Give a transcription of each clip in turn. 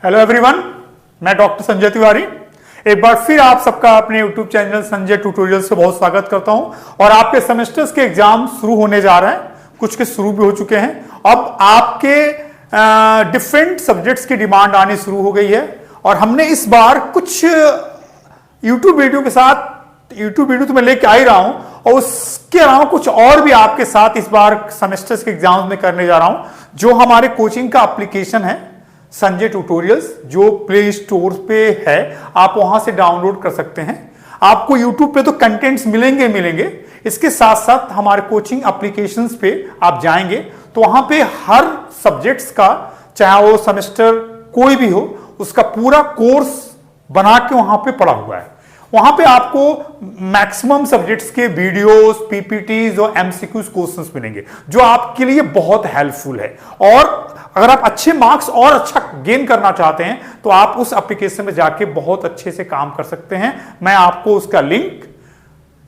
Hello everyone, मैं doctor Sanjay Tiwari एक बार फिर आप सबका अपने YouTube चैनल संजय ट्यूटोरियल से बहुत स्वागत करता हूं। और आपके सेमेस्टर्स के एग्जाम शुरू होने जा रहे हैं, कुछ के शुरू भी हो चुके हैं। अब आपके डिफरेंट सब्जेक्ट्स की डिमांड आनी शुरू हो गई है और हमने इस बार कुछ YouTube वीडियो के साथ, YouTube वीडियो तो मैं लेके आ ही रहा हूं और उसके अलावा कुछ और भी आपके साथ इस बार सेमेस्टर्स के एग्जाम्स में करने जा रहा हूं। जो हमारे कोचिंग का एप्लीकेशन है संजय ट्यूटोरियल्स, जो प्ले स्टोर पे है, आप वहां से डाउनलोड कर सकते हैं। आपको यूट्यूब पे तो कंटेंट्स मिलेंगे। इसके साथ साथ हमारे कोचिंग एप्लीकेशंस पे आप जाएंगे तो वहां पे हर सब्जेक्ट्स का, चाहे वो सेमेस्टर कोई भी हो, उसका पूरा कोर्स बना के वहां पे पड़ा हुआ है। वहां पे आपको मैक्सिमम सब्जेक्ट्स के वीडियोस, पीपीटीज और एमसीक्यूज क्वेश्चंस मिलेंगे, जो आपके लिए बहुत हेल्पफुल है। और अगर आप अच्छे मार्क्स और अच्छा गेन करना चाहते हैं तो आप उस एप्लीकेशन में जाके बहुत अच्छे से काम कर सकते हैं। मैं आपको उसका लिंक,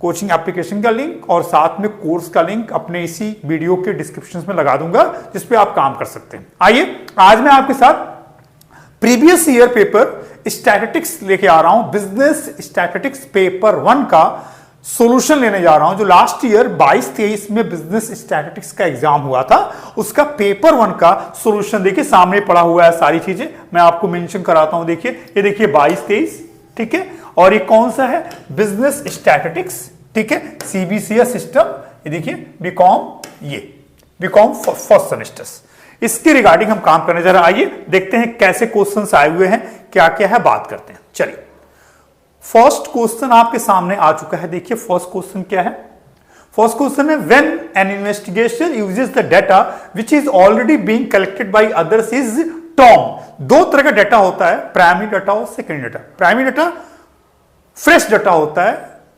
कोचिंग एप्लीकेशन का लिंक और साथ में कोर्स का लिंक अपने इसी वीडियो के डिस्क्रिप्शन में लगा दूंगा, जिसपे आप काम कर सकते हैं। आइए, आज मैं आपके साथ प्रीवियस ईयर पेपर स्टैटिस्टिक्स लेके आ रहा हूं। बिजनेस स्टैटिस्टिक्स पेपर 1 का सॉल्यूशन लेने जा रहा हूं, जो लास्ट ईयर 22-23 में बिजनेस स्टैटिस्टिक्स का एग्जाम हुआ था। उसका पेपर 1 का सॉल्यूशन देखिए, सामने पड़ा हुआ है। सारी चीजें मैं आपको मेंशन कराता हूं। देखिए, ये देखिए 22-23, ठीक है। और ये कौन सा है? बिजनेस स्टैटिस्टिक्स, ठीक है, सीबीसीएस सिस्टम। ये देखिए बीकॉम फर्स्ट सेमेस्टर्स, इसके रिगार्डिंग हम काम करने जा रहे हैं। आइए देखते हैं कैसे क्वेश्चंस आए हुए हैं, क्या क्या है, बात करते हैं। चलिए, फर्स्ट क्वेश्चन आपके सामने आ चुका है। देखिए फर्स्ट क्वेश्चन क्या है। फर्स्ट क्वेश्चन है, when an investigation uses the data which is already being collected by others is Tom. दो तरह का डाटा होता है, प्राइमरी डाटा और secondary data. Primary data fresh data होता है,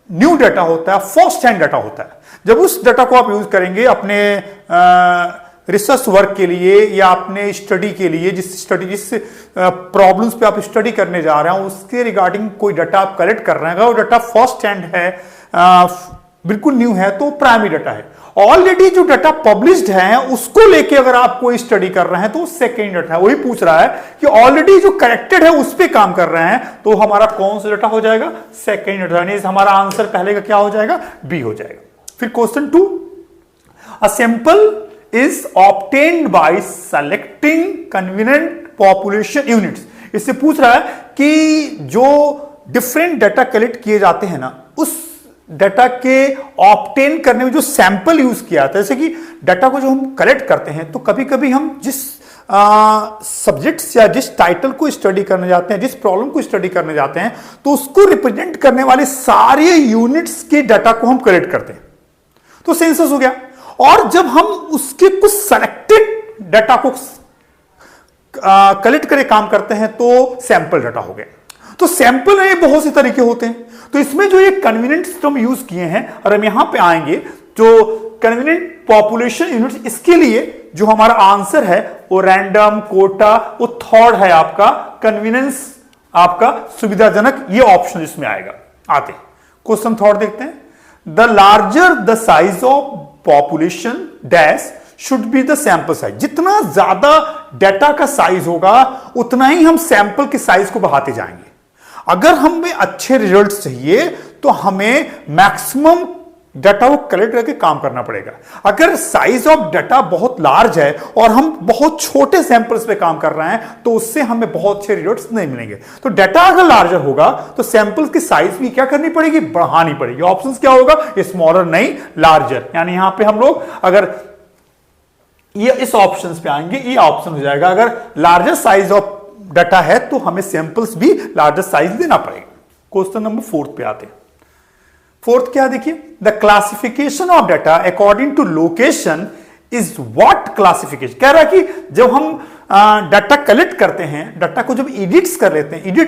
न्यू डाटा होता है, फर्स्ट हैंड डाटा होता है। जब उस डाटा को आप यूज करेंगे अपने रिसर्च वर्क के लिए या अपने स्टडी के लिए, जिस प्रॉब्लम्स पे आप स्टडी करने जा रहे हैं, उसके रिगार्डिंग कोई डाटा आप कलेक्ट कर रहे हैं, वो डाटा फर्स्ट हैंड है, बिल्कुल न्यू है, तो प्राइमरी डाटा है। ऑलरेडी जो डाटा पब्लिश्ड है उसको लेके अगर आप कोई स्टडी कर रहे हैं तो सेकेंड डाटा है। वही पूछ रहा है कि ऑलरेडी जो कलेक्टेड है उस पर काम कर रहे हैं, तो हमारा कौन सा डाटा हो जाएगा? Second data. हमारा आंसर पहले का क्या हो जाएगा? बी हो जाएगा। फिर question 2, a sample is obtained by selecting convenient population units। इससे पूछ रहा है कि जो डिफरेंट डाटा कलेक्ट किए जाते हैं ना, उस डाटा के ऑब्टेन करने में जो सैंपल यूज किया जाता है, जैसे कि डाटा को जो हम कलेक्ट करते हैं तो कभी कभी हम जिस सब्जेक्ट्स या जिस टाइटल को स्टडी करने जाते हैं, जिस प्रॉब्लम को स्टडी करने जाते हैं, तो उसको रिप्रेजेंट करने वाले सारे यूनिट्स के डाटा को हम कलेक्ट करते हैं, तो सेंसस हो गया। और जब हम उसके कुछ सेलेक्टेड डाटा को कलेक्ट करके काम करते हैं तो सैंपल डाटा हो गए। तो सैंपल में बहुत से तरीके होते हैं, तो इसमें जो ये कन्वीनियंट सिस्टम यूज किए हैं, और हम यहां पे आएंगे जो कन्वीनियंट पॉपुलेशन यूनिट, इसके लिए जो हमारा आंसर है वो रैंडम, कोटा, वो थर्ड है आपका, कन्वीनियंस आपका सुविधाजनक, ये ऑप्शन इसमें आएगा। आते क्वेश्चन थर्ड देखते हैं। The larger the size of population dash should be the sample size. जितना ज्यादा डाटा का साइज होगा उतना ही हम सैंपल के साइज को बढ़ाते जाएंगे। अगर हमें अच्छे रिजल्ट्स चाहिए तो हमें मैक्सिमम डाटा को कलेक्ट करके काम करना पड़ेगा। अगर साइज ऑफ डाटा बहुत लार्ज है और हम बहुत छोटे सैंपल्स पे काम कर रहे हैं तो उससे हमें बहुत अच्छे रिजल्ट्स नहीं मिलेंगे। तो डाटा अगर लार्जर होगा तो सैंपल्स की साइज भी क्या करनी पड़ेगी? बढ़ानी पड़ेगी। ऑप्शंस क्या होगा? स्मॉलर नहीं, लार्जर। यानी यहां पे हम लोग अगर ये इस ऑप्शंस पे आएंगे, ये ऑप्शन हो जाएगा। अगर लार्जर साइज ऑफ डाटा है तो हमें सैंपल्स भी लार्जर साइज देना पड़ेगा। क्वेश्चन नंबर 4 पे आते हैं। फोर्थ क्या देखिए, the classification of data according to location is what classification. कह रहा है कि जब हम डाटा कलेक्ट करते हैं, डाटा को जब एडिट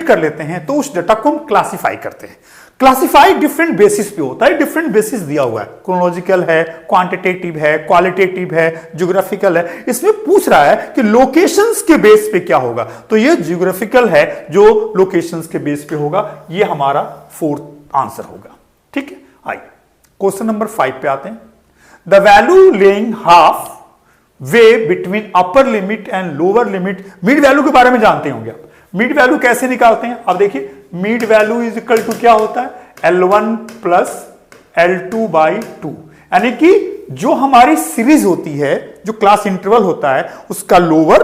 कर लेते हैं तो उस डाटा को हम क्लासिफाई करते हैं। क्लासिफाई डिफरेंट बेसिस पे होता है, डिफरेंट बेसिस दिया हुआ है, क्रोनोलॉजिकल है, क्वांटिटेटिव है, क्वालिटेटिव है, ज्योग्राफिकल है। इसमें पूछ रहा है कि लोकेशंस के बेस पे क्या होगा, तो ये ज्योग्राफिकल है जो लोकेशंस के बेस पे होगा। ये हमारा फोर्थ आंसर होगा। ठीक है, आइए क्वेश्चन नंबर 5 पे आते हैं। The value laying half way between upper limit and lower limit. Mid value के बारे में जानते होंगे आप। मीड वैल्यू कैसे निकालते हैं? अब देखिए, mid value is equal to क्या होता है? L1 प्लस L2/2, यानी कि जो हमारी सीरीज होती है, जो क्लास इंटरवल होता है, उसका लोअर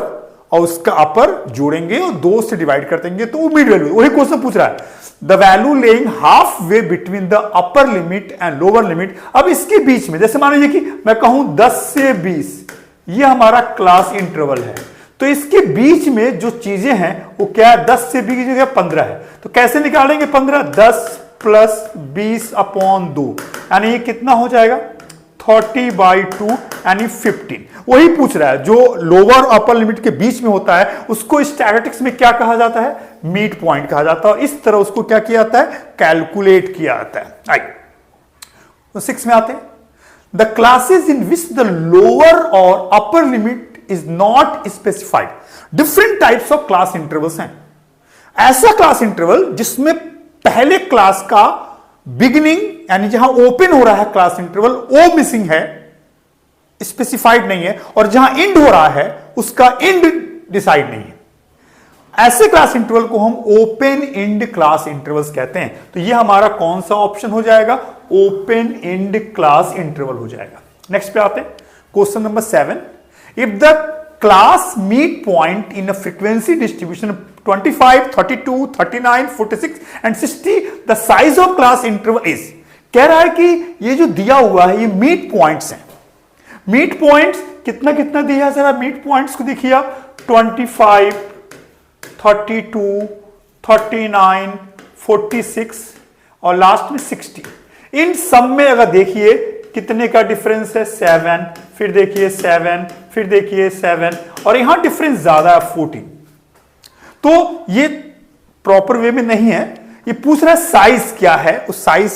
और उसका अपर जोड़ेंगे और 2 से डिवाइड कर देंगे तो वो मीड वैल्यू। वही क्वेश्चन पूछ रहा है, the value laying half way between the upper limit and lower limit. अब इसके बीच में, जैसे मान लीजिए कि मैं कहूं 10 से 20, ये हमारा क्लास इंटरवल है, तो इसके बीच में जो चीजें हैं वो क्या है? 10 से 20 की जगह 15 है, तो कैसे निकालेंगे 15? 10 प्लस 20/2, यानी ये कितना हो जाएगा? 30/2, यानी 15। वही पूछ रहा है, जो लोअर अपर लिमिट के बीच में होता है उसको स्टैटिस्टिक्स में क्या कहा जाता है? मीड पॉइंट कहा जाता है, और इस तरह उसको क्या किया जाता है? कैलकुलेट किया जाता है। आइए तो 6 में आते हैं। The classes in which the lower और upper limit is not specified. Different types of class intervals हैं। ऐसा क्लास इंटरवल जिसमें पहले क्लास का बिगिनिंग, यानी जहां ओपन हो रहा है क्लास इंटरवल, वो मिसिंग है, स्पेसिफाइड नहीं है, और जहां एंड हो रहा है उसका एंड डिसाइड नहीं है। ऐसे क्लास इंटरवल को हम ओपन एंड क्लास इंटरवल्स कहते हैं। तो ये हमारा कौन सा ऑप्शन हो जाएगा? ओपन एंड क्लास इंटरवल हो जाएगा। नेक्स्ट पे आते हैं, question number 7। If the class mid point in a frequency distribution 25, 32, 39, 46 and 60, the size of class interval is. कह रहा है कि ये जो दिया हुआ है ये मीड पॉइंट्स हैं। मीड पॉइंट्स कितना कितना दिया है? जरा मीड पॉइंट्स को देखिए आप, 25, 32, 39, 46 और लास्ट में 60। इन सब में अगर देखिए कितने का डिफरेंस है? 7, फिर देखिए 7, फिर देखिए 7, और यहां डिफरेंस ज्यादा है 14। तो ये प्रॉपर वे में नहीं है। ये पूछ रहा है साइज क्या है, उस साइज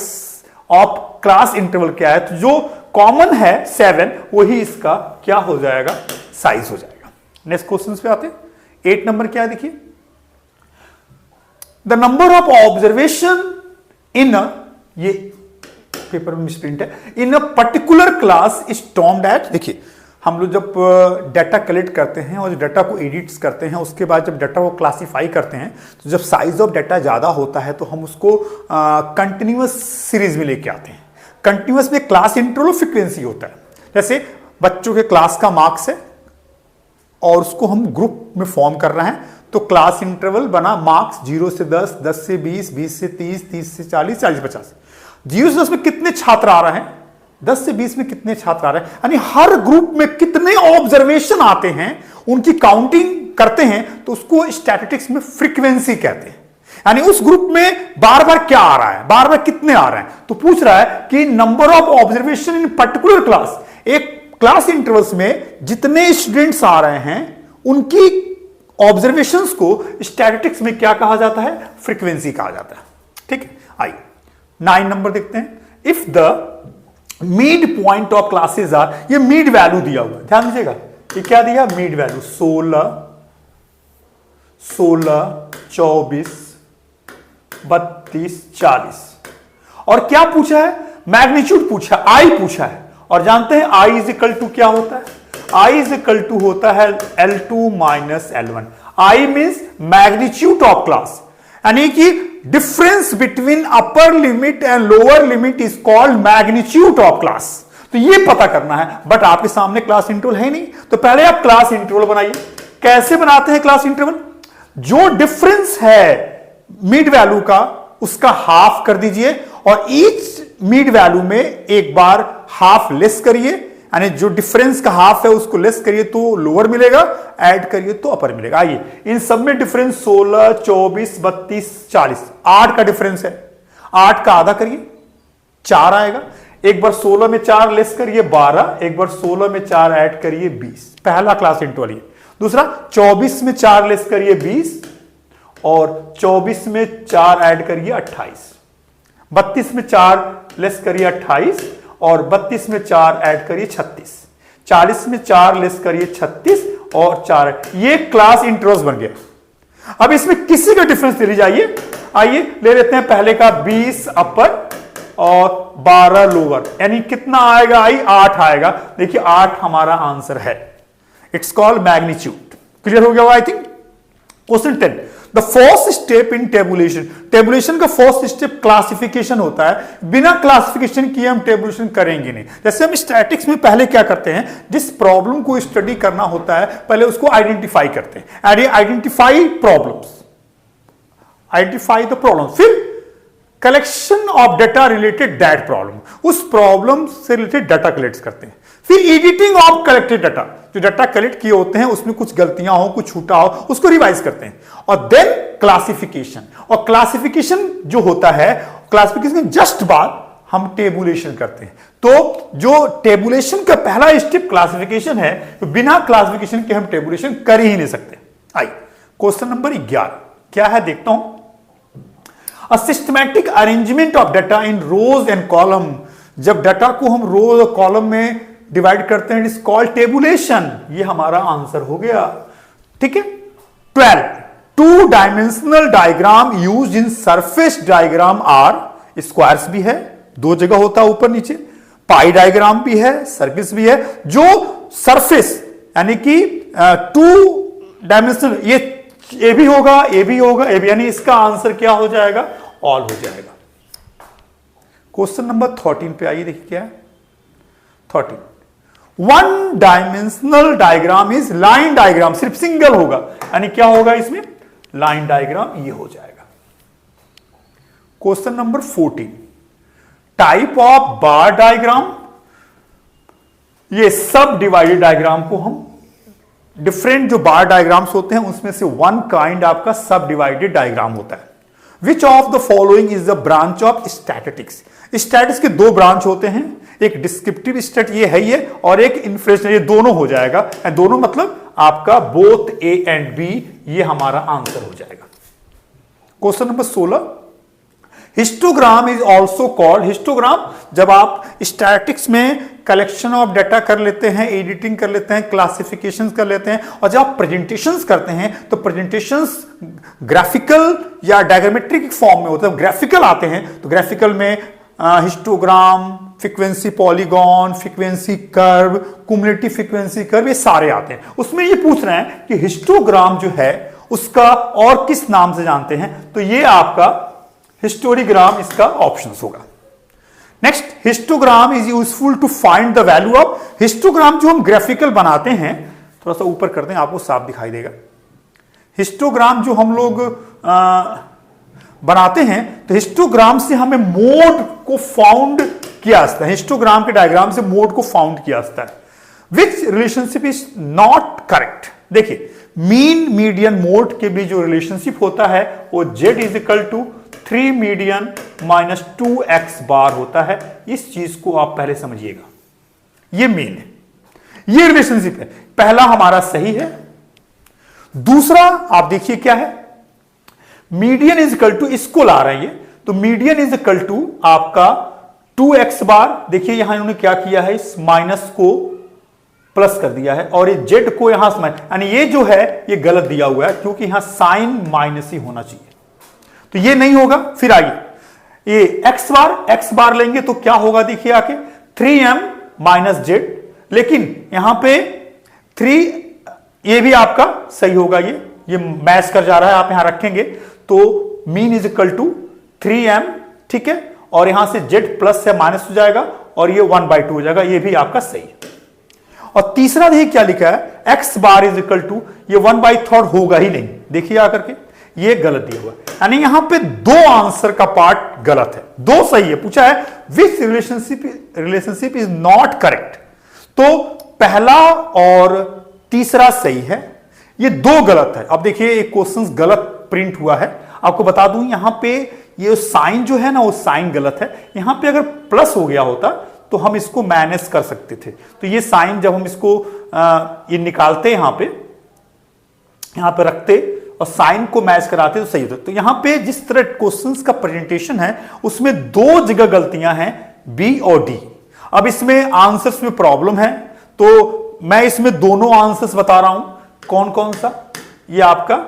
ऑफ क्लास इंटरवल क्या है। तो जो कॉमन है 7, वही इसका क्या हो जाएगा? साइज हो जाएगा। नेक्स्ट क्वेश्चन पे आते हैं। 8 नंबर क्या है देखिए, the number of observation in ये पेपर में मिसप्रिंट है, in a particular class is termed at. देखिए, हम लोग जब डाटा कलेक्ट करते हैं और डाटा को एडिट्स करते हैं, उसके बाद जब डाटा को क्लासिफाई करते हैं, तो जब साइज ऑफ डाटा ज़्यादा होता है तो हम उसको कंटिन्यूअस सीरीज में लेके आते हैं। कंटिन्यूअस में क्लास इंटरवल फ्रीक्वेंसी होता है। जैसे बच्चों के क्लास का मार्क्स है और उसको हम ग्रुप में फॉर्म कर रहे हैं, तो क्लास इंटरवल बना मार्क्स 0 से 10, 10 से 20, 20 से 30, 30 से 40, 40 से 50। 0 से 10 में कितने छात्र आ रहे हैं? 10 से 20 में कितने छात्र आ रहे हैं? यानी हर ग्रुप में कितने ऑब्जर्वेशन आते हैं, उनकी काउंटिंग करते हैं, तो उसको स्टैटिस्टिक्स में फ्रीक्वेंसी कहते हैं। यानी उस ग्रुप में बार बार क्या आ रहा है, बार बार कितने आ रहे हैं। तो पूछ रहा है कि number of observation in particular class, एक क्लास इंटरवल्स में जितने स्टूडेंट्स आ रहे हैं उनकी ऑब्जर्वेशंस को स्टैटिस्टिक्स में क्या कहा जाता है? फ्रीक्वेंसी कहा जाता है। ठीक है, आइए 9 नंबर देखते हैं। If the mid point of classes are, ये मीड वैल्यू दिया हुआ है, ध्यान दीजिएगा, ये क्या दिया? Mid value 16, 24, 32, 40। और क्या पूछा है? मैग्नीट्यूड पूछा, आई पूछा है। और जानते हैं आई इज इक्वल टू क्या होता है? आई इज इक्वल टू होता है L2 minus L1। I means magnitude of class, यानी कि difference between upper limit and lower limit is called magnitude of class. तो ये पता करना है, बट आपके सामने क्लास इंटरवल है नहीं, तो पहले आप क्लास इंटरवल बनाइए। कैसे बनाते हैं क्लास इंटरवल? जो डिफरेंस है मिड वैल्यू का, उसका हाफ कर दीजिए, और ईच मिड वैल्यू में एक बार हाफ लेस करिए, यानी जो डिफरेंस का हाफ है उसको लेस करिए तो लोअर मिलेगा, ऐड करिए तो अपर मिलेगा। आइए, इन सब में डिफरेंस 16, 24, 32, 40, 8 का डिफरेंस है। 8 का आधा करिए, 4 आएगा। एक बार 16 में 4 लेस करिए 12, एक बार 16 में 4 ऐड करिए 20। पहला क्लास इंटरवल ये। दूसरा 24 में 4 लेस करिए 20, और 24 में 4 ऐड करिए 28। 32 में 4 लेस करिए 28, और 32 में 4 ऐड करिए 36। 40 में 4 लेस करिए 36, और 4। ये क्लास इंटरवल्स बन गया। अब इसमें किसी का डिफरेंस ले लीजिए। आइए ले लेते हैं पहले का 20 अपर और 12 लोअर, यानी कितना आएगा? आई 8 आएगा। देखिए 8 हमारा आंसर है। It's called magnitude. क्लियर हो गया? I think question 10, the first step in tabulation, tabulation का फर्स्ट स्टेप क्लासिफिकेशन होता है, बिना क्लासिफिकेशन किए हम टेबुलेशन करेंगे नहीं। जैसे हम स्टैटिक्स में पहले क्या करते हैं, जिस प्रॉब्लम को स्टडी करना होता है पहले उसको आइडेंटिफाई करते हैं, identify problems, identify the problem, फिर collection of data related that problem, उस प्रॉब्लम से रिलेटेड डाटा कलेक्ट करते हैं, फिर एडिटिंग ऑफ कलेक्टेड डाटा, जो डाटा कलेक्ट किए होते हैं उसमें कुछ गलतियां हो, कुछ छूटा हो, उसको रिवाइज करते हैं, और देन क्लासिफिकेशन, और क्लासिफिकेशन जो होता है, क्लासिफिकेशन जस्ट बाद हम टेबुलेशन करते हैं। तो जो टेबुलेशन का पहला स्टेप क्लासिफिकेशन है, तो बिना क्लासिफिकेशन के हम टेबुलेशन कर ही नहीं सकते। आई क्वेश्चन नंबर 11 क्या है देखता हूं, a systematic arrangement of data in rows and column, जब डाटा को हम रोज और कॉलम में डिवाइड करते हैं, इज कॉल्ड टेबुलेशन, ये हमारा आंसर हो गया। ठीक है। 12, two dimensional diagram use in surface diagram are, squares भी है, दो जगह होता है ऊपर नीचे, पाई डायग्राम भी है, सर्किल्स भी है, जो सरफेस यानी कि टू डायमेंशनल, ये भी होगा, ये भी होगा, ये भी, यानी इसका आंसर क्या हो जाएगा, ऑल हो जाएगा। क्वेश्चन नंबर 13 पे आइए, देखिए क्या है 13, one dimensional diagram is line diagram, सिर्फ सिंगल होगा, यानी क्या होगा इसमें, लाइन डायग्राम, ये हो जाएगा। Question number 14, type of bar diagram, ये सब डिवाइडेड डायग्राम को हम, डिफरेंट जो बार डायग्राम्स होते हैं उसमें से वन काइंड आपका सब डिवाइडेड डायग्राम होता है। विच of the following is the branch of statistics, statistics के दो ब्रांच होते हैं, एक डिस्क्रिप्टिव स्टैट ये है ये, और एक इन्फ्रेशनल, ये दोनों हो जाएगा, दोनों मतलब आपका बोथ ए एंड बी, ये हमारा आंसर हो जाएगा। Question number 16, histogram is also called, histogram जब आप स्टैटिक्स में कलेक्शन ऑफ डाटा कर लेते हैं, एडिटिंग कर लेते हैं, क्लासिफिकेशन कर लेते हैं, और जब आप प्रेजेंटेशंस करते हैं तो प्रेजेंटेशंस ग्राफिकल या डायग्रामेट्रिक फॉर्म में होते हैं, ग्राफिकल आते हैं, तो ग्राफिकल में histogram, frequency polygon, frequency curve, cumulative frequency curve, ये सारे आते हैं। उसमें ये पूछ रहे हैं कि हिस्टोग्राम जो है उसका और किस नाम से जानते हैं, तो ये आपका हिस्टोरीग्राम इसका ऑप्शन होगा। Next, histogram is useful to find the value of, histogram जो हम ग्राफिकल बनाते हैं, थोड़ा सा ऊपर करते हैं आपको साफ दिखाई देगा, हिस्टोग्राम जो हम लोग बनाते हैं, तो हिस्टोग्राम से हमें मोड को फाउंड किया जाता है, हिस्टोग्राम के डायग्राम से मोड को फाउंड किया जाता है। Which relationship is not correct, देखिए मीन मीडियन मोड के बीच जो रिलेशनशिप होता है वो z is equal to 3 median minus 2x bar होता है, इस चीज को आप पहले समझिएगा, ये मीन है, ये रिलेशनशिप है, पहला हमारा सही है। दूसरा आप देखिए क्या है, मीडियन इज इक्वल टू, इसको ला रहे हैं, तो मीडियन इज इक्वल टू आपका 2x बार, देखिए यहां इन्होंने क्या किया है, इस माइनस को प्लस कर दिया है, और ये z को यहां से, यानी ये जो है ये गलत दिया हुआ है, क्योंकि यहां साइन माइनस ही होना चाहिए, तो ये नहीं होगा। फिर आइए ये x बार लेंगे तो क्या होगा, देखिए आके 3m माइनस z, लेकिन यहां पे 3, ये भी आपका सही होगा, ये मैच कर जा रहा है, आप यहां रखेंगे तो mean is equal to 3m, ठीक है, और यहां से z प्लस से माइनस हो जाएगा, और ये 1/2 हो जाएगा, ये भी आपका सही है। और तीसरा देखिए क्या लिखा है, x bar is equal to, ये 1/3 होगा ही नहीं, देखिए आकर के ये गलत दिया हुआ, यानी यहां पे दो आंसर का पार्ट गलत है, दो सही है। पूछा है which relationship is not correct, तो पहला और तीसरा सही है, ये दो गलत है। अब देखिए एक क्वेश्चन गलत प्रिंट हुआ है, आपको बता दूं यहां पे ये साइन जो है ना वो साइन गलत है, यहां पे अगर प्लस हो गया होता तो हम इसको माइनस कर सकते थे, तो ये साइन जब हम इसको ये निकालते यहां पे रखते और साइन को मैच कराते तो सही होता। तो यहां पे जिस तरह क्वेश्चंस का प्रेजेंटेशन है उसमें दो जगह गलतियां हैं, बी और डी। अब इसमें आंसर्स में प्रॉब्लम है, तो मैं इसमें दोनों आंसर्स बता रहा हूं, कौन कौन सा, ये आपका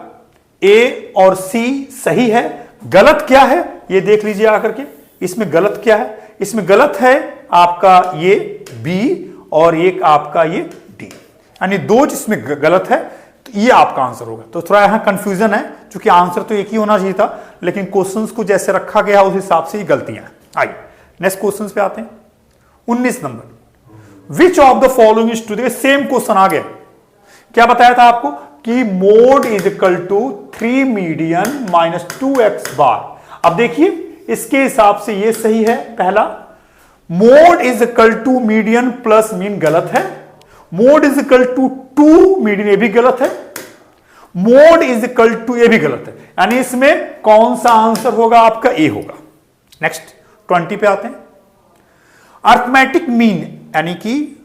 ए और सी सही है, गलत क्या है ये देख लीजिए आकर के, इसमें गलत क्या है, इसमें गलत है आपका ये बी और एक आपका ये डी, यानी दो जिसमें गलत है, तो ये आपका आंसर होगा। तो थोड़ा यहां कंफ्यूजन है, क्योंकि आंसर तो एक ही होना चाहिए था, लेकिन क्वेश्चंस को जैसे रखा गया उस हिसाब से ही गलतियां हैं। आइए नेक्स्ट क्वेश्चन पे आते हैं। 19 number, which of the following is true, same question आ गया। क्या बताया था आपको कि mode is equal to 3 median minus 2x bar. अब देखिए इसके हिसाब से ये सही है पहला, mode is equal to median plus mean गलत है, mode is equal to 2 median ये भी गलत है, मोड इज इक्वल टू ये भी गलत है, यानी इसमें कौन सा आंसर होगा आपका, ए होगा। नेक्स्ट 20 पे आते हैं। अर्थमेटिक मीन, यानी कि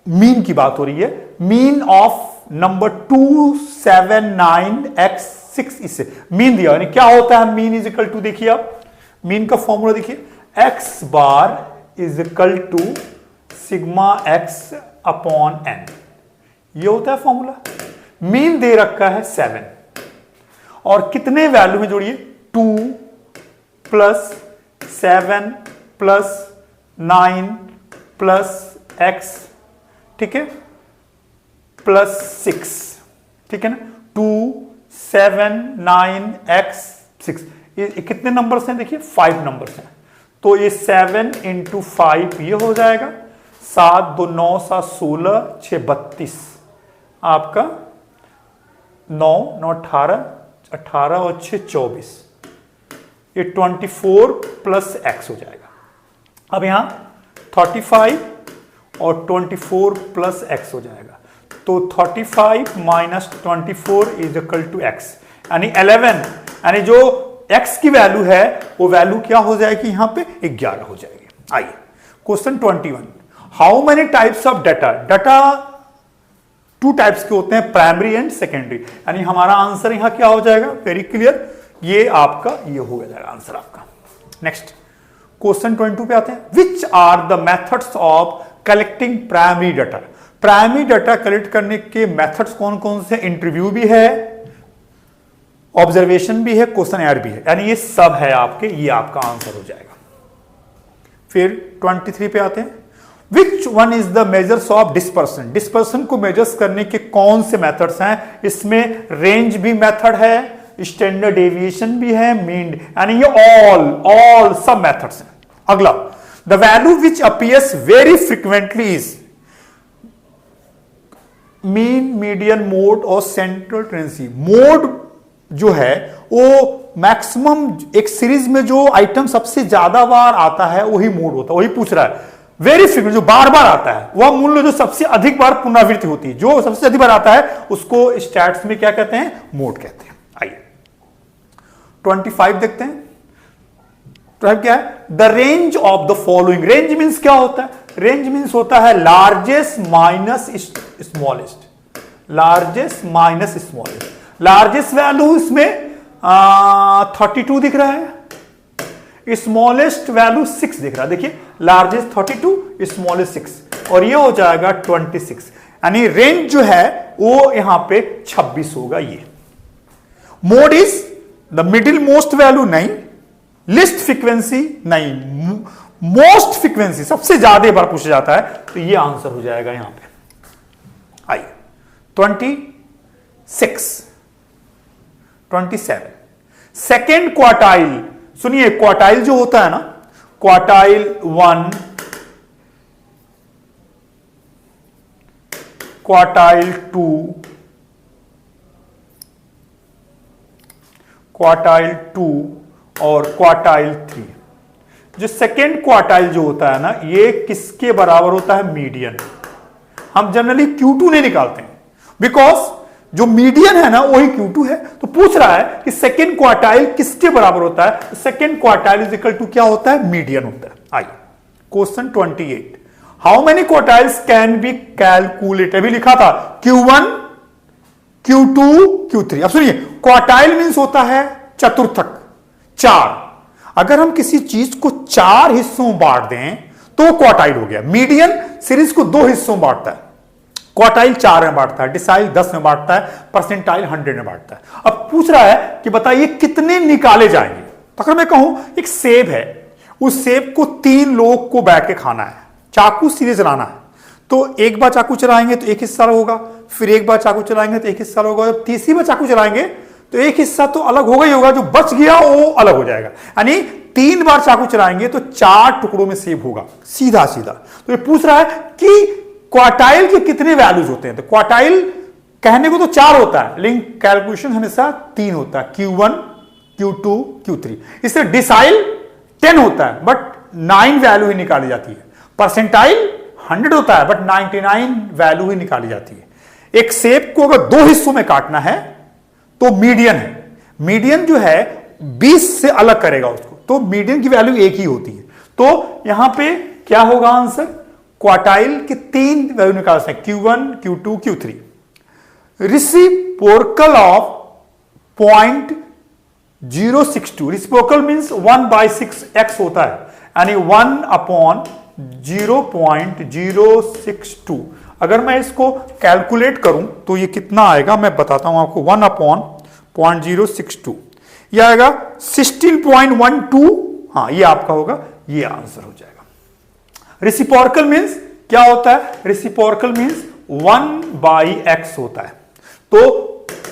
मीन की बात हो रही है, मीन ऑफ नंबर 279x6, इससे मीन दिया, यानी क्या होता है मीन इज इक्वल टू, देखिए आप मीन का फॉर्मूला देखिए, x bar is equal to sigma x upon n, ये होता है फॉर्मूला। मीन दे रखा है 7 और कितने वैल्यू में जोड़िए, 2 प्लस 7 प्लस 9 प्लस x, ठीक है, प्लस 6, ठीक है ना, 2 7 9 x 6, ये कितने नंबर्स हैं देखिए, 5 नंबर्स हैं। तो ये 7 इंटू 5 ये हो जाएगा, 7 2 9 7 16 6 32, आपका 9 9 18 18 और 6 24, ये 24 प्लस x हो जाएगा। अब यहां 35 और 24 प्लस x हो जाएगा, तो 35 minus 24 is equal to x, यानी 11, यानी जो x की वैल्यू है वो वैल्यू क्या हो जाएगी यहां पे, 11 हो जाएगी। आइए question 21, how many types of data, data 2 types के होते हैं, प्राइमरी एंड सेकेंडरी, यानी हमारा आंसर यहां क्या हो जाएगा, वेरी क्लियर, ये आपका ये हो जाएगा आंसर आपका। नेक्स्ट क्वेश्चन 22 पे आते हैं, which are the methods of collecting primary data, primary data collect करने के मेथड्स कौन कौन से, इंटरव्यू भी है, ऑब्जर्वेशन भी है, क्वेश्चन एयर भी है, यानी ये सब है आपके, ये आपका आंसर हो जाएगा। फिर 23 पे आते हैं, which one is the measures of dispersion, dispersion को मेजर्स करने के कौन से मेथड्स हैं, इसमें रेंज भी मेथड है, स्टैंडर्ड डेविएशन भी है, मीन, यानी ये ऑल सब मेथड्स हैं। अगला, the value which appears very frequently is mean, median, mode और सेंट्रल टेंडेंसी। मोड जो है वो मैक्सिमम एक सीरीज में जो आइटम सबसे ज्यादा बार आता है वही मोड होता है, वही पूछ रहा है। वेरी फ्रीक्वेंट जो बार बार आता है, वह मूल्य जो सबसे अधिक बार पुनरावृत्ति होती है, जो सबसे अधिक बार आता है उसको स्टैट्स में क्या कहते हैं, मोड कहते हैं। आइए 25 देखते हैं, तो क्या है, the range of the following, range means क्या होता है, रेंज मींस होता है largest minus smallest, largest minus smallest, largest value इसमें 32 दिख रहा है, स्मॉलेस्ट वैल्यू 6 दिख रहा है, देखिए लार्जेस्ट 32 स्मॉलेस्ट 6, और ये हो जाएगा 26, यानी रेंज जो है वो यहां पे 26 होगा। ये mode is the middle most value नहीं, लिस्ट फ्रीक्वेंसी नहीं, मोस्ट फ्रीक्वेंसी सबसे ज्यादा बार पूछा जाता है, तो ये आंसर हो जाएगा यहां पे। आइए 27 सेकेंड क्वार्टाइल, सुनिए क्वार्टाइल जो होता है ना, क्वार्टाइल 1, क्वार्टाइल 2, क्वार्टाइल 2 और क्वार्टाइल 3। जो सेकेंड क्वार्टाइल जो होता है ना, ये किसके बराबर होता है, मीडियन। हम जनरली Q2 नहीं निकालते हैं, बिकॉज जो मीडियन है ना वही Q2 है, तो पूछ रहा है कि सेकेंड क्वार्टाइल किसके बराबर होता है, second quartile is equal to क्या होता है, मीडियन होता है। आइए question 28, how many quartiles can be calculate, अभी लिखा था Q1 Q2 Q3। अब सुनिए, क्वार्टाइल मींस होता है चतुर्थक, 4। अगर हम किसी चीज को 4 हिस्सों में बांट दें तो क्वार्टाइल हो गया। मीडियन सीरीज को 2 हिस्सों में बांटता है, क्वार्टाइल 4 में बांटता है, डिसाइल 10 में बांटता है, परसेंटाइल 100 में बांटता है। अब पूछ रहा है कि बताइए कितने निकाले जाएंगे। तो अगर मैं कहूं एक सेब है, उस सेब को 3 लोग को बैठ के खाना है, चाकू सीधे चलाना है, तो एक बार चाकू चलाएंगे तो एक हिस्सा होगा, फिर एक बार चाकू चलाएंगे तो एक हिस्सा अलग होगा, जब तीसरी बार चाकू चलाएंगे तो एक हिस्सा तो अलग होगा ही होगा, जो बच गया वो अलग हो जाएगा। यानी 3 बार चाकू चलाएंगे तो 4 टुकड़ों में सेव होगा सीधा सीधा। तो ये पूछ रहा है कि क्वार्टाइल के कितने वैल्यूज होते हैं। तो क्वार्टाइल कहने को तो 4 होता है, लेकिन कैलकुलेशन हमेशा 3 होता है, Q1 Q2 Q3। इससे डिसाइल 10 होता है बट 9 वैल्यू ही निकाली जाती है। परसेंटाइल 100 होता है बट 99 वैल्यू ही निकाली जाती है। एक सेब को अगर 2 हिस्सों में काटना है तो मीडियन है, मीडियन जो है 20 से अलग करेगा उसको, तो मीडियन की वैल्यू 1 ही होती है। तो यहां पे क्या होगा आंसर, क्वार्टाइल के 3 वैल्यू निकाल सकते हैं, Q1 Q2 Q3। Reciprocal of 0.062, reciprocal means 1/6x होता है, यानी 1/0.062। अगर मैं इसको कैलकुलेट करूं तो ये कितना आएगा मैं बताता हूं आपको, 1/0.062 ये आएगा 16.12। हाँ ये आपका होगा, ये आंसर हो जाएगा। रेसिप्रोकल मींस क्या होता है, रेसिप्रोकल मींस 1/x होता है, तो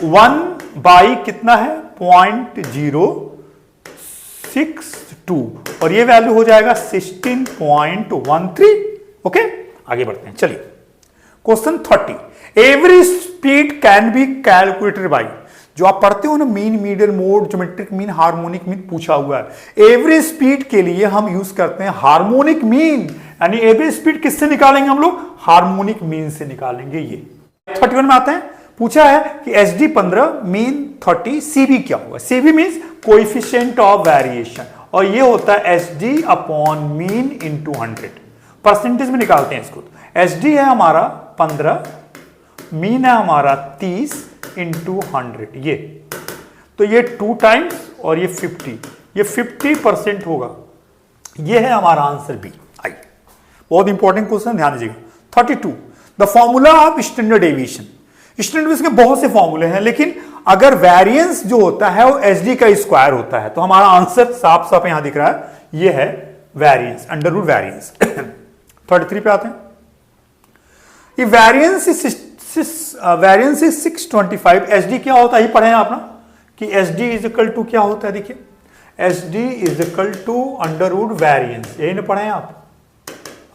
1 कितना है 0.062 और ये वैल्यू हो जाएगा 16.13। ओके आगे बढ़ते हैं, चलिए question 30। Every speed can be calculated by, जो आप पढ़ते हो ना mean, median, mode, geometric mean, harmonic mean पूछा हुआ है। एवरेज स्पीड के लिए हम यूज करते हैं हार्मोनिक मीन, यानी एवरेज स्पीड किससे निकालेंगे हम लोग, हार्मोनिक मीन से निकालेंगे। ये 31 में आते हैं, पूछा है कि SD 15 मीन 30, CB क्या होगा। CB means coefficient of variation और ये होता है SD upon mean into 100। Percentage में निकालते हैं इसको, SD है हमारा 15, मीन है हमारा 30 इंटू 100, ये तो ये 2 टाइम्स और ये 50, ये 50% होगा। ये है हमारा आंसर बी। आई बहुत इंपॉर्टेंट क्वेश्चन, ध्यान दीजिएगा। 32 the formula of standard deviation. Standard deviation के बहुत से फॉर्मूले हैं, लेकिन अगर वेरिएंस जो होता है वो SD का स्क्वायर होता है, तो हमारा आंसर साफ साफ यहां दिख रहा है, ये है वेरिएंस, अंडर रूट वेरिएंस। 33 पे आते हैं। ये वेरिएंस इज 625, SD क्या होता है ये पढ़े हैं आप ना, कि SD इज इक्वल टू क्या होता है, देखिए SD is equal to under root variance, यही ना पढ़े हैं आप,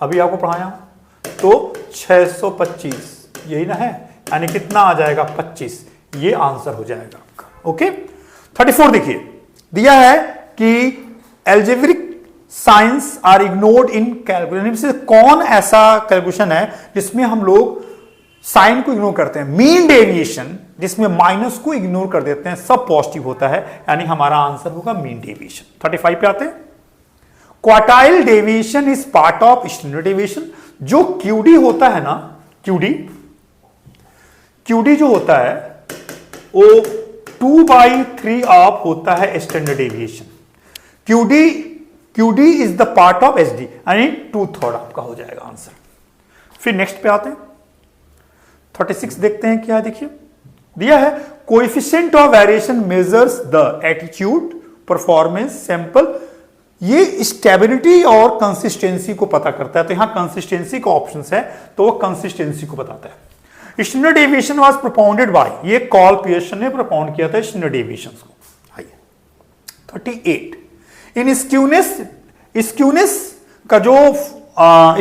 अभी आपको पढ़ाया तो 625 यही ना है, यानी कितना आ जाएगा 25, ये आंसर हो जाएगा आपका। ओके 34 देखिए, दिया है कि algebraic signs are ignored in calculation. कौन ऐसा कैलकुलेशन है जिसमें हम लोग साइन को इग्नोर करते हैं, मीन डेविएशन जिसमें माइनस को इग्नोर कर देते हैं, सब पॉजिटिव होता है, यानी हमारा आंसर होगा मीन डेविएशन। 35 पे आते हैं। Quartile deviation is part of standard deviation. जो QD होता है ना, QD जो होता है वो 2/3 ऑफ होता है standard deviation. QD is the part of SD, यानी 2/3 आपका हो जाएगा आंसर। फिर नेक्स्ट पे आते हैं, 36 देखते हैं क्या, देखिए दिया है coefficient of variation measures the attitude, performance, sample. ये स्टेबिलिटी और कंसिस्टेंसी को पता करता है, तो यहां कंसिस्टेंसी का ऑप्शन है, तो वो कंसिस्टेंसी को बताता है। Standard deviation was propounded bye, ये कार्ल पियर्सन ने प्रोपाउंड किया था स्टैंडर्ड डेविएशन को। आइए 38 इन स्क्यूनेस का जो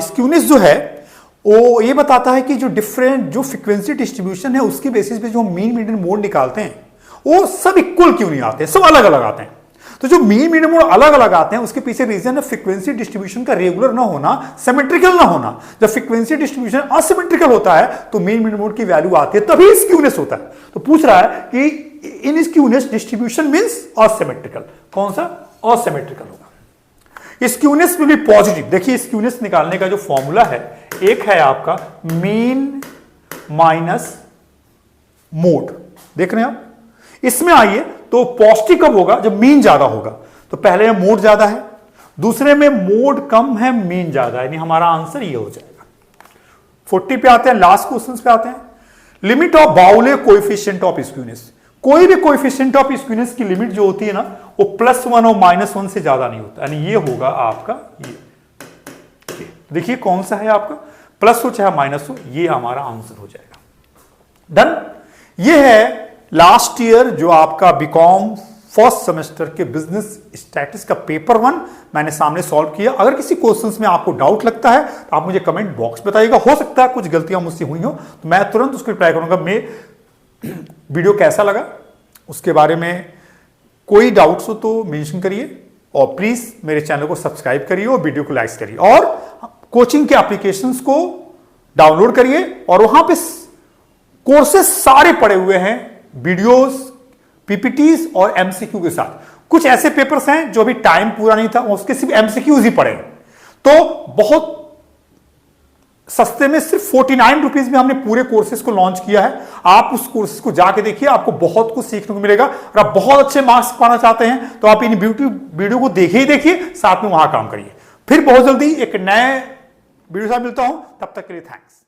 स्क्यूनेस जो है वो ये बताता है कि जो डिफरेंट जो फ्रीक्वेंसी डिस्ट्रीब्यूशन है उसकी बेसिस पे जो मीन, मीडियन, मोड निकालते हैं वो सब इक्वल क्यों नहीं आते, सब अलग अलग आते हैं। तो जो मीन, मीडियन, मोड अलग अलग आते हैं उसके पीछे रीजन है फ्रीक्वेंसी डिस्ट्रीब्यूशन का रेगुलर ना होना, सिमेट्रिकल ना होना। जब फ्रीक्वेंसी डिस्ट्रीब्यूशन असिमेट्रिकल होता है तो मीन, मीडियन, मोड की वैल्यू आती है, तभी स्क्यूनेस होता है। तो पूछ रहा है कि इन स्क्यूनेस डिस्ट्रीब्यूशन मींस असिमेट्रिकल, कौन सा असिमेट्रिकल होगा। Skewness will be positive. देखिए स्क्यूनेस निकालने का जो फॉर्मूला है, एक है आपका मीन माइनस मोड, देख रहे हैं आप। इसमें आइए तो पॉजिटिव कब होगा, जब मीन ज्यादा होगा। तो पहले में मोड ज्यादा है, दूसरे में मोड कम है, मीन ज्यादा है, यानी हमारा आंसर ये हो जाएगा। 40 पे आते हैं, लास्ट क्वेश्चन पे आते हैं। लिमिट ऑफ बाउले कोएफिशिएंट ऑफ स्क्यूनेस। कोई भी कोएफिशिएंट ऑफ स्क्यूनेस की लिमिट जो होती है ना वो +1 और -1 से ज्यादा नहीं होता, यानी ये होगा आपका ये देखिए कौन सा है आपका, प्लस हो चाहे माइनस हो, ये हमारा आंसर हो जाएगा। डन। ये है लास्ट ईयर जो आपका बीकॉम फर्स्ट सेमेस्टर के बिजनेस स्टैटिस्टिक्स का पेपर 1 मैंने सामने सॉल्व किया। अगर किसी क्वेश्चंस में आपको डाउट लगता है तो आप मुझे कमेंट बॉक्स बताइएगा, हो सकता है कुछ गलतियां मुझसे हुई हो तो मैं तुरंत उसको रिप्लाई करूंगा। मैं वीडियो कैसा लगा उसके बारे में कोई डाउट्स हो तो मेंशन करिए, और प्लीज मेरे चैनल को सब्सक्राइब करिए और वीडियो को लाइक करिए, और कोचिंग के एप्लीकेशंस को डाउनलोड करिए और वहां पे कोर्सेस सारे पड़े हुए हैं, वीडियोस, पीपीटीज और एमसीक्यू के साथ। कुछ ऐसे पेपर्स हैं जो अभी टाइम पूरा नहीं था, उसके सिर्फ एमसीक्यूज ही पड़े, तो बहुत सस्ते में सिर्फ 49 रुपीज में हमने पूरे कोर्सेज को लॉन्च किया है। आप उस कोर्सेज को जाके देखिए, आपको बहुत कुछ सीखने को मिलेगा। और आप बहुत अच्छे मार्क्स पाना चाहते हैं तो आप इन वीडियो को देखिए ही देखिए, साथ में वहां काम करिए। फिर बहुत जल्दी एक नए वीडियो साथ मिलता हूं, तब तक के लिए थैंक्स।